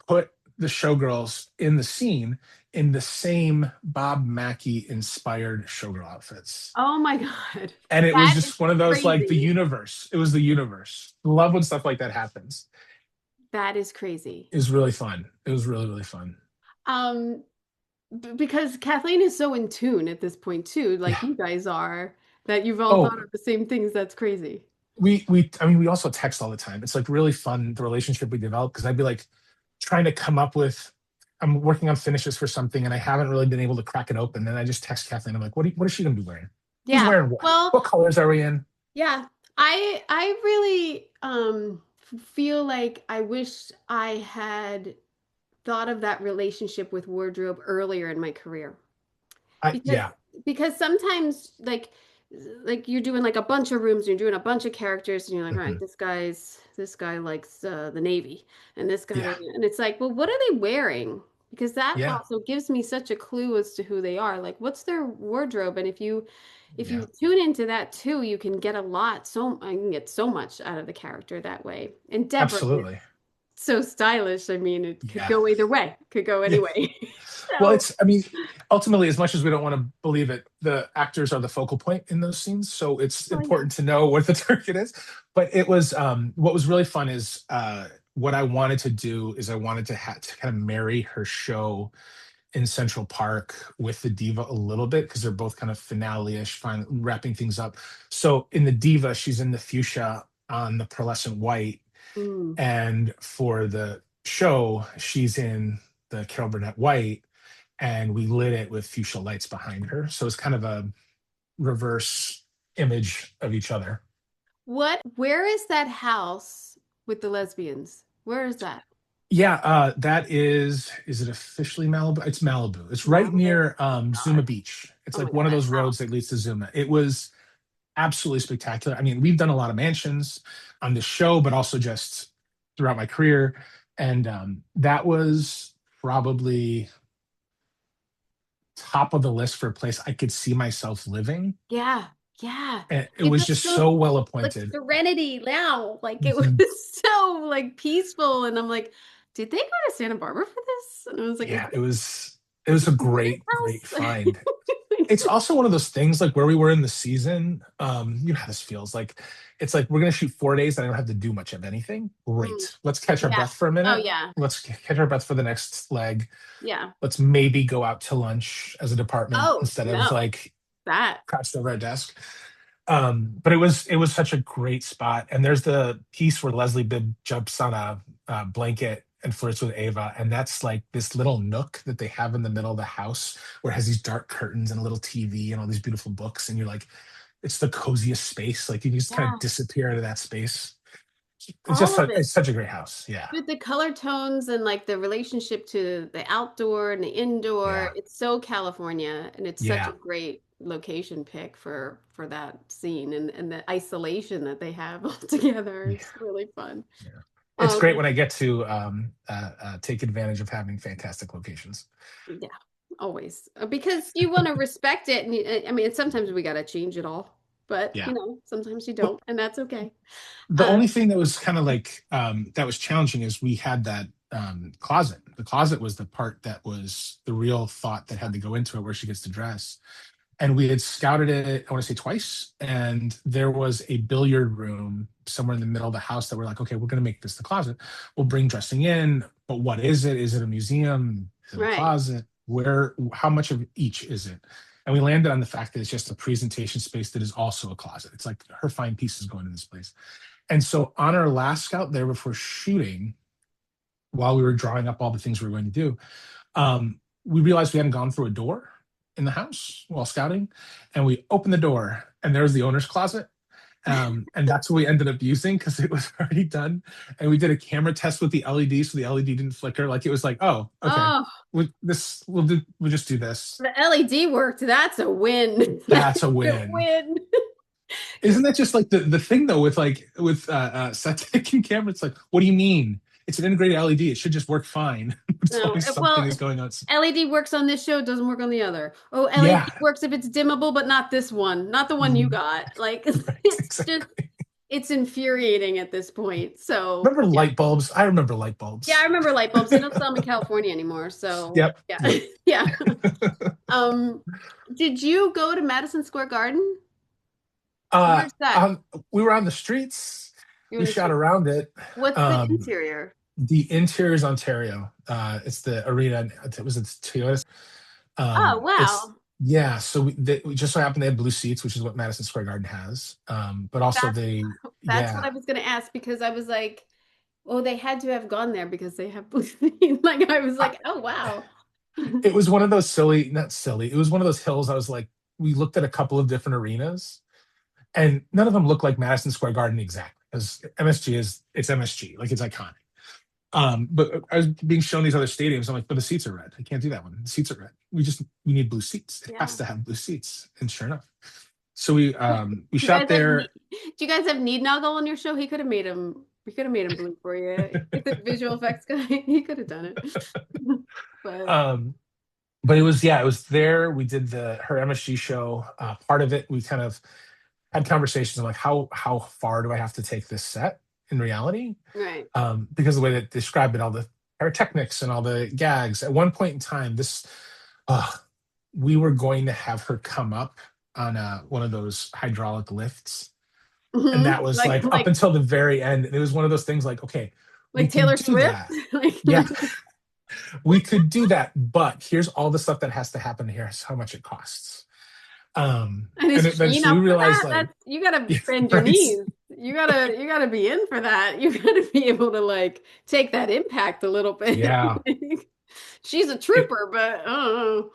put the showgirls in the scene in the same Bob Mackie inspired showgirl outfits. Oh my God. And it was That is just one of those like the crazy. universe. It was the universe. Love when stuff like that happens. That is crazy. It was really fun. It was really, really fun. Um, because Kathleen is so in tune at this point too, like Yeah. you guys are, that you've all thought Oh, of the same things. That's crazy. I mean we also text all the time. It's like really fun the relationship we develop because I'd be like trying to come up with I'm working on finishes for something and I haven't really been able to crack it open. And I just text Kathleen. I'm like, what is she gonna be wearing? Who's Yeah. wearing what? Well, What colors are we in? yeah. I really feel like I wish I had thought of that relationship with wardrobe earlier in my career. because Yeah, because sometimes like you're doing like a bunch of rooms, you're doing a bunch of characters, and you're like, all right, hmm, this guy likes the Navy, and this guy, yeah, and it's like, well, what are they wearing? Because that yeah, also gives me such a clue as to who they are. Like, what's their wardrobe? And if yeah. you tune into that too, you can get a lot. So I can get so much out of the character that way. And Deborah is Absolutely. so stylish. I mean, it could Yeah. go either way. Could go Yeah. anyway. Well, So, I mean, ultimately, as much as we don't want to believe it, the actors are the focal point in those scenes. So it's oh yeah. important to know what the target is. But what was really fun is what I wanted to do is I wanted to kind of marry her show in Central Park with the Diva a little bit because they're both kind of finale-ish, wrapping things up. So in the Diva, she's in the fuchsia on the pearlescent white, Mm. and for the show, she's in the Carol Burnett white, and we lit it with fuchsia lights behind her. So it's kind of a reverse image of each other. Where is that house with the lesbians? Where is that? Yeah, is it officially Malibu? It's Malibu. It's right Malibu. near Zuma God. Beach. It's Oh my like God, one of that those roads house. that leads to Zuma. It was absolutely spectacular. I mean, we've done a lot of mansions on this show, but also just throughout my career. And that was probably top of the list for a place I could see myself living. Yeah, yeah. And it It was was just so so well like appointed. serenity now. Like it was Mhm. so like peaceful. And I'm like, did they go to Santa Barbara for this? And I was like, Yeah, it is was a this a boarding great house? find. It's also one of those things like where we were in the season. You know how this feels like. It's like we're gonna shoot 4 days and I don't have to do much of anything. Mm, Great. Let's catch our yeah. breath for a Oh minute. yeah. Let's catch our breath for the next leg. Yeah. Let's maybe go out to lunch as a department Oh instead of no. like That. crouched over a desk. But it was such a great spot. And there's the piece where Leslie Bibb jumps on a blanket and flirts with Ava, and that's like this little nook that they have in the middle of the house where it has these dark curtains and a little TV and all these beautiful books, and you're like, it's the coziest space. Like you just kind of Yeah. disappear into that space. It's All just of it. it's such a great house. Yeah. With the color tones and like the relationship to the outdoor and the indoor, Yeah. it's so California and it's such a Yeah. great location pick for that scene and the isolation that they have all together. Yeah. It's really fun. Yeah. It's great Um, when I get to take advantage of having fantastic locations. yeah, always. Because you want to respect it and I mean, sometimes we got to change it all, but Yeah. sometimes you Well, don't, and that's okay. the Um, only thing that was kind of like that was challenging is we had that closet. The closet was the part that was the real thought that had to go into it, where she gets to dress. And we had scouted it, I want to say twice, and there was a billiard room somewhere in the middle of the house that we're like, okay, we're going to make this the closet. We'll bring dressing in, but what is it? Is it a museum? Is it a right. closet? Where, how much of each is it? And we landed on the fact that it's just a presentation space that is also a closet. It's like her fine pieces going in this place. And so on our last scout there before shooting, while we were drawing up all the things we were going to do, we realized we hadn't gone through a door in the house while scouting, and we opened the door, and there was the owner's closet. And that's what we ended up using because it was already done. And we did a camera test with the LED, so the LED didn't flicker. Like it was like, oh, okay, Oh, we'll just do this. the LED worked. That's a win. That's That's a a win. win. Isn't that just like the thing though with set taking camera? It's like, what do you mean? It's an integrated LED. It should just work fine. It's No, always something well, is going on. LED works on this show, doesn't work on the other. Oh, LED Yeah. works if it's dimmable, but not this one, not the one you Mhm. got. Like Right. it's just Exactly. it's infuriating at this point. So Remember yeah. light bulbs? I remember light Yeah, I bulbs. remember light bulbs. They don't sell them in California anymore. So Yep. yeah. Yep. Yeah. Um, did you go to Madison Square Garden? uh, Where's that? um, we were on the streets. You're We in the shot street. around it. What's the Um, interior? the interior is Ontario. It's the arena. It was it's Toyota. Oh, It's wow. yeah. So we just so happened they had blue seats, which is what Madison Square Garden has. But also That's they that's what yeah. I was gonna ask because I was like, oh, they had to have gone there because they have blue. Like I was I, like, oh wow. it was one of those silly, not silly. It was one of those hills. I was like, we looked at a couple of different arenas, and none of them look like Madison Square Garden exactly, because MSG is it's MSG, like it's iconic. But I was being shown these other stadiums. I'm like, but the seats are red. I can't do that one. The seats are red. We need blue seats. It has Yeah. to have blue seats. And sure enough, so we Do you guys shot have there. do you guys have Need Noggle on your show? He could have made him blue for you. He's a visual effects guy. He could have done it. But Um, but it was yeah, it was there. We did the her MSG show. Part of it, we kind of had conversations on like how far do I have to take this set in reality? right. Because the way that they described it, all the pyrotechnics and all the gags. At one point in time, uh, we were going to have her come up on one of those hydraulic lifts, and that was Like like up until the very end. And it was one of those things like, okay, we like can Taylor do Swift. that. Like Yeah, we could do that, but here's all the stuff that has to happen. Here's how much it costs. and And is then Sheen so we up for realized that? like, That's you gotta yeah, bend your right, knees. You gotta be in for that. You gotta be able to like take that impact a little bit. yeah. She's a It, trooper, but oh.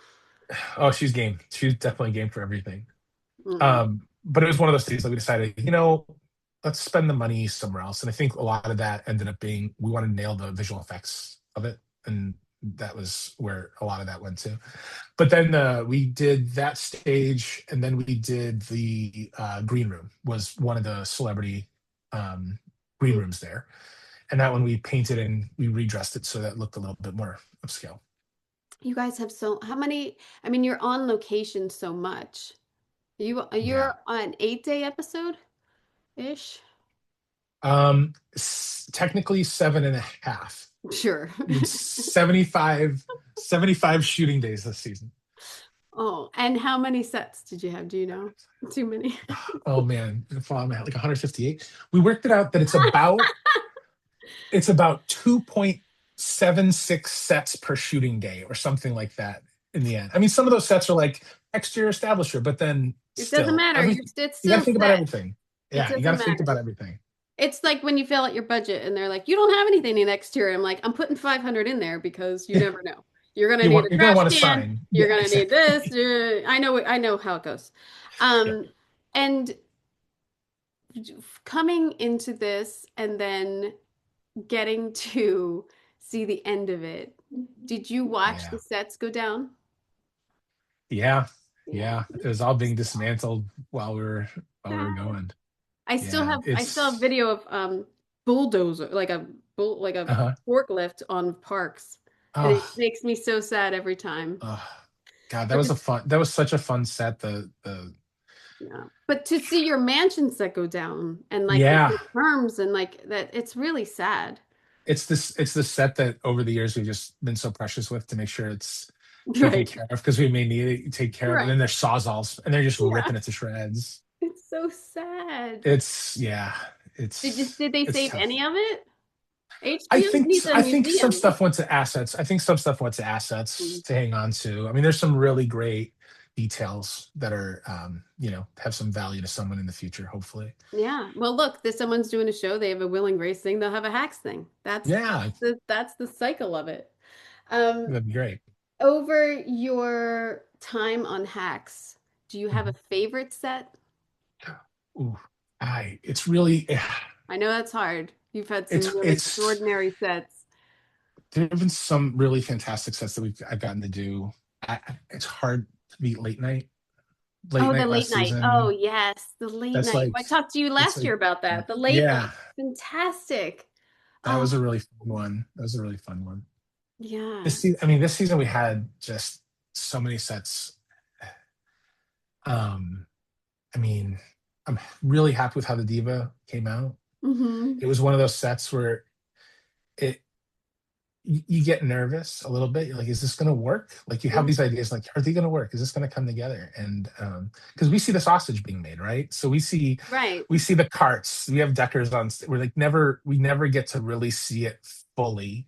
oh, she's game. She's definitely game for everything. Mm. But it was one of those things that we decided, let's spend the money somewhere else. And I think a lot of that ended up being we want to nail the visual effects of it, and that was where a lot of that went to. But then we did that stage, and then we did the green room was one of the celebrity um, green rooms there, and that one we painted and we redressed it so that looked a little bit more upscale. You guys have so how many? I mean, you're on location so much. Yeah. You're on 8-day episode ish. Technically 7.5. Sure. It's 75 shooting days this season. Oh, and how many sets did you have? Do you know? Too many. Oh man, I'm at like 158. We worked it out that it's about 2.76 sets per shooting day or something like that in the end. I mean, some of those sets are like exterior establisher, but then It doesn't still matter. every It's you got to still think about set. everything. It Yeah, you got doesn't to think matter. about everything. It's like when you fill out your budget and they're like, you don't have anything in exterior. I'm like, I'm putting 500 in there because you never know. You're gonna need a You're gonna trash want to can. sign. You're Yeah, gonna need exactly. this. I know how it goes. Yep. Um, and coming into this and then getting to see the end of it, did you watch the Yeah. sets go down? Yeah. Yeah. Yeah. It was all being dismantled while we were Sad. going. I still Yeah. have a It's video of bulldozer like a uh-huh. forklift on Parks, and it Oh, makes me so sad every time. oh, God, But to, that was such a fun set. The yeah, but to see your mansion set go down and like yeah. the terms and like that, it's really sad. It's the set that over the years we've just been so precious with to make sure it's taken Right. care of because we may need it, take care of it. And Right. then there's sawzalls and they're just Yeah. ripping it to shreds. It's so sad. It's yeah, Did they it's save tough. any of it? HBO needs a I think some museum. stuff went to assets. I think some stuff went to assets Mm. to hang on to. I mean, there's some really great details that are have some value to someone in the future, hopefully. Yeah. Well, look, there's someone's doing a show. They have a Will and Grace thing. They'll have a Hacks thing. Yeah, That's the cycle of it. Um, that'd be great. over your time on Hacks, do you have a Mhm. favorite set? Ooh, it's really I know that's hard. You've had some really it's extraordinary sets. there have been some really fantastic sets that I've gotten to do. It's hard to beat late Oh, the night late last night. Oh, season. yes, the late That's night. like I talked to you it's last like year about that. The late yeah, night. Fantastic. that Oh, was a really fun one. That was a really fun one. yeah. This season we had just so many sets. Um, I mean, I'm really happy with how the Diva came out. Hmm. It was one of those sets where it you get nervous a little bit. You're like, is this going to work? Like you have Yeah. these ideas, like, are they going to work? Is this going to come together? And because we see the sausage being made, right? So Right. we see the carts. We have deckers on. We're like we never get to really see it fully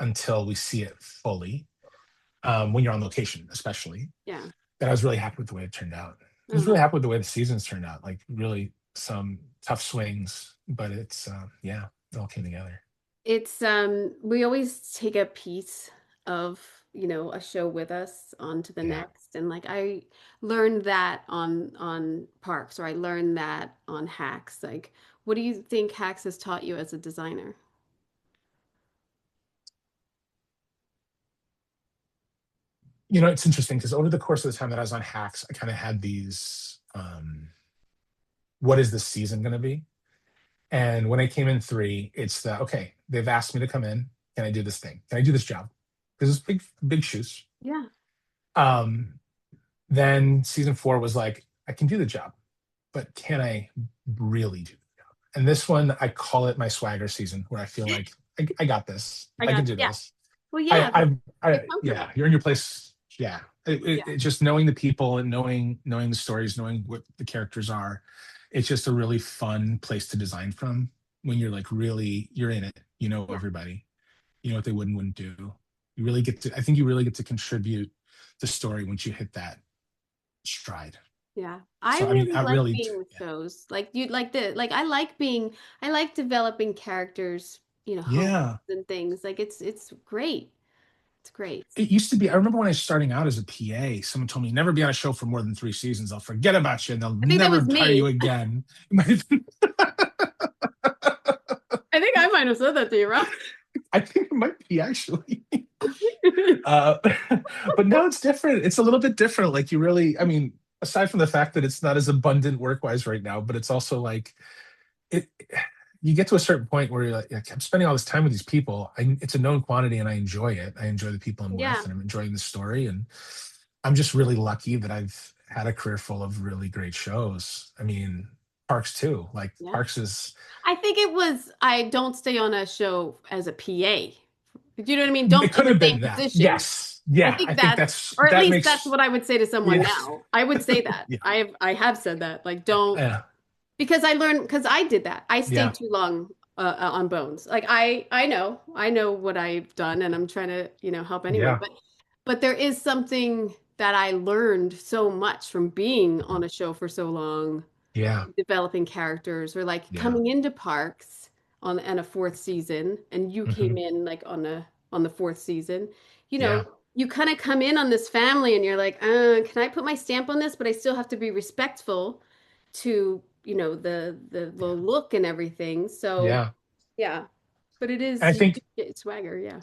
until we see it fully when you're on location, especially. Yeah. But I was really happy with the way it turned out. I was Oh, really happy with the way the seasons turned out. Like really some tough swings, but it's yeah, it all came together. it's we always take a piece of, a show with us on to the Yeah. next. And like I learned that on Parks, or I learned that on Hacks. Like, what do you think Hacks has taught you as a designer? It's interesting because over the course of the time that I was on Hacks, I kind of had these what is this season going to be? And when I came in three, it's okay, they've asked me to come in. Can I do this thing? Can I do this job? Because it's big shoes. Yeah. Um, then season four was like, I can do the job, but can I really do the job? And this one, I call it my swagger season, where I feel like I got this. I I can got, do yeah. this. Well, yeah, get Yeah, comfortable. you're in your place. Yeah, Yeah. it just knowing the people and knowing the stories, knowing what the characters are, it's just a really fun place to design from when you're like really you're in it. You know Yeah. everybody. You know what they would and wouldn't do. You really get to. I think you really get to contribute the story once you hit that stride. Yeah. I So I mean, really I like really being with yeah shows. Like you like I like developing characters, homes yeah. and things. Like it's great. It's great. It used to be. I remember when I was starting out as a PA, someone told me never be on a show for more than 3 seasons. They'll forget about you and they'll I think that was never hire you me. again. I think I might have said that to you, Rob. I think it might be actually. Uh, but now it's different. It's a little bit different. Like you really, I mean, aside from the fact that it's not as abundant work wise right now, but it's also like it. You get to a certain point where you're like, I'm spending all this time with these people. It's a known quantity, and I enjoy it. I enjoy the people I'm with, Yeah. and I'm enjoying the story. And I'm just really lucky that I've had a career full of really great shows. I mean, Parks too. Like Yeah. Parks is. I think it was I don't stay on a show as a PA. Do you know what I mean? It Don't in could the have same been that. position. Yes. I Yeah. I think think or at that least that's makes. what I would say to someone Yeah. now. I would say that. Yeah. I have said that. Like, don't, Yeah. because because I did that. I stayed Yeah. too long on Bones. Like I know what I've done, and I'm trying to help anyway. Yeah. But there is something that I learned so much from being on a show for so long, Yeah. developing characters, or like Yeah. coming into Parks on a fourth season, and you came Hmm. in like on the fourth season. You know, Yeah. you kind of come in on this family, and you're like, can I put my stamp on this? But I still have to be respectful to the look and everything. So Yeah. yeah, but it And is I you do think get swagger, yeah.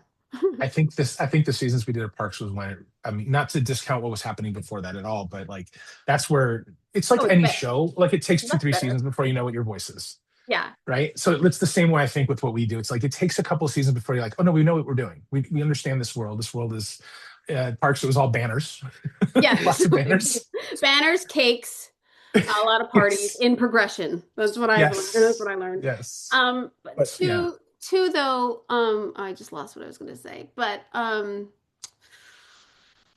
I think the seasons we did at Parks was when I mean, not to discount what was happening before that at all, but like that's where it's Oh, like it's any better, show. Like it takes two, much three better. seasons before you know what your voice is. Yeah. Right. So it's the same way I think with what we do. It's like it takes a couple of seasons before you're like, oh no, we know what we're doing. We understand this world. This world is Parks. It was all banners, Yeah. lots of banners. Banners, cakes, a lot of parties Yes. in progression. That's what I've learned. That's what Yes. I learned. Yes. But But yeah, two though, I just lost what I was gonna say. But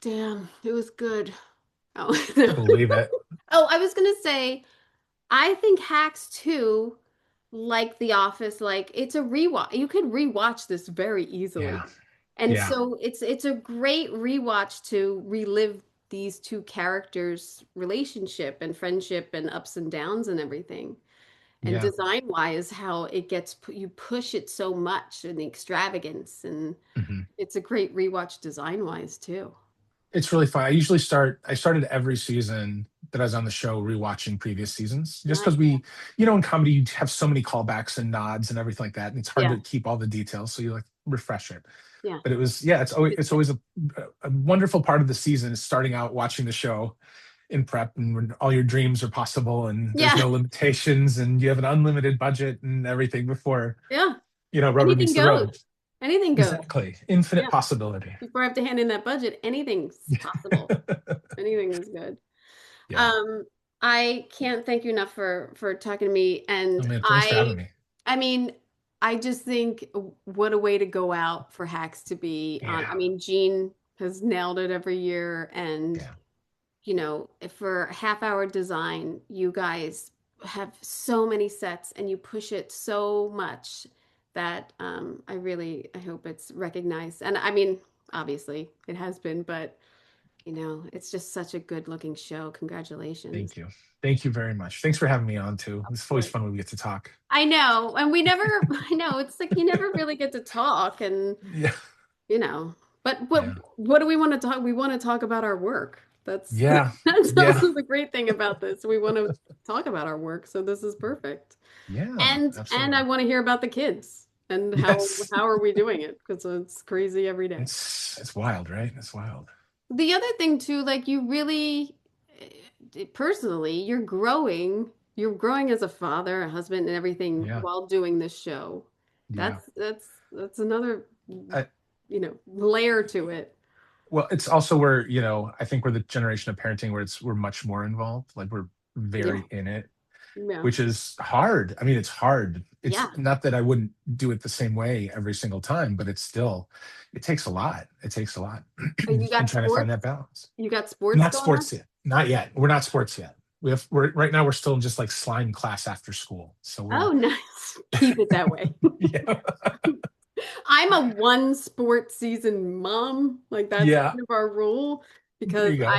damn, it was good. Oh, I believe it. oh, I was gonna say, I think Hacks 2, like The Office, like it's a rewatch. You could rewatch this very easily. Yeah. And Yeah. so it's a great rewatch to relive these two characters' relationship and friendship and ups and downs and everything. And Yeah. design wise, how it gets you push it so much and the extravagance, and Mhm. it's a great rewatch design wise too. It's really fun. I started every season that I was on the show rewatching previous seasons just because Nice. in comedy, you have so many callbacks and nods and everything like that. And it's hard Yeah, to keep all the details. So you like refresh it. yeah, But it was, yeah, it's always a wonderful part of the season is starting out watching the show in prep and when all your dreams are possible and there's yeah, no limitations and you have an unlimited budget and everything before, yeah. rubber Anything meets the goes. road. Anything goes. Exactly. Infinite Yeah. possibility. Before I have to hand in that budget, anything's possible. Anything is good. Yeah. Um, I can't thank you enough for talking to me. Oh And man, thanks for having me. I mean, I just think what a way to go out for Hacks to be on. I Yeah. mean, Gene has nailed it every year, and Yeah. for half hour design, you guys have so many sets and you push it so much that I hope it's recognized. And I mean, obviously it has been, but it's just such a good looking show. Congratulations. Thank you. Thank you very much. Thanks for having me on too. Of It's always course. fun when we get to talk. I know. And we never, I know, it's like you never really get to talk and, Yeah. you know, but Yeah. what do we want to talk? We want to talk about our work. That's Yeah. that's Yeah. also the great thing about this. We want to talk about our work, so this is perfect. Yeah. And I Absolutely. want to hear about the kids and Yes. how are we doing it? Because it's crazy every day. It's wild, right? It's wild. The other thing too, like you really personally, you're growing as a father, a husband, and everything Yeah. while doing this show. Yeah. That's another, I, layer to it. well, it's also where, I think we're the generation of parenting where we're much more involved. Like we're Yeah. very in it, Yeah. which is hard. I mean, it's hard. It's Yeah. not that I wouldn't do it the same way every single time, but it takes a lot. It takes a lot. You And got trying to find sports? that balance. You got sports Not going on? sports yet. Not yet. We're not sports yet. We're right now we're still in just like slime class after school. So Oh, we're nice. Keep it that way. yeah. I'm a one sport season mom. Like that's Yeah. kind of our rule There because you go.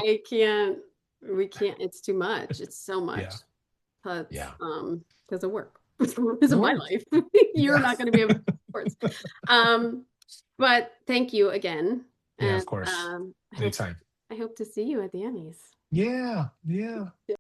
we can't, it's too much. It's so Yeah. much. But Yeah. because of work, because It of my works. life. You're Yeah. not going to be able to do sports. Um, but thank you again. Yeah, And of course. Anytime. I hope to see you at the Emmys. Yeah. Yeah. Yeah.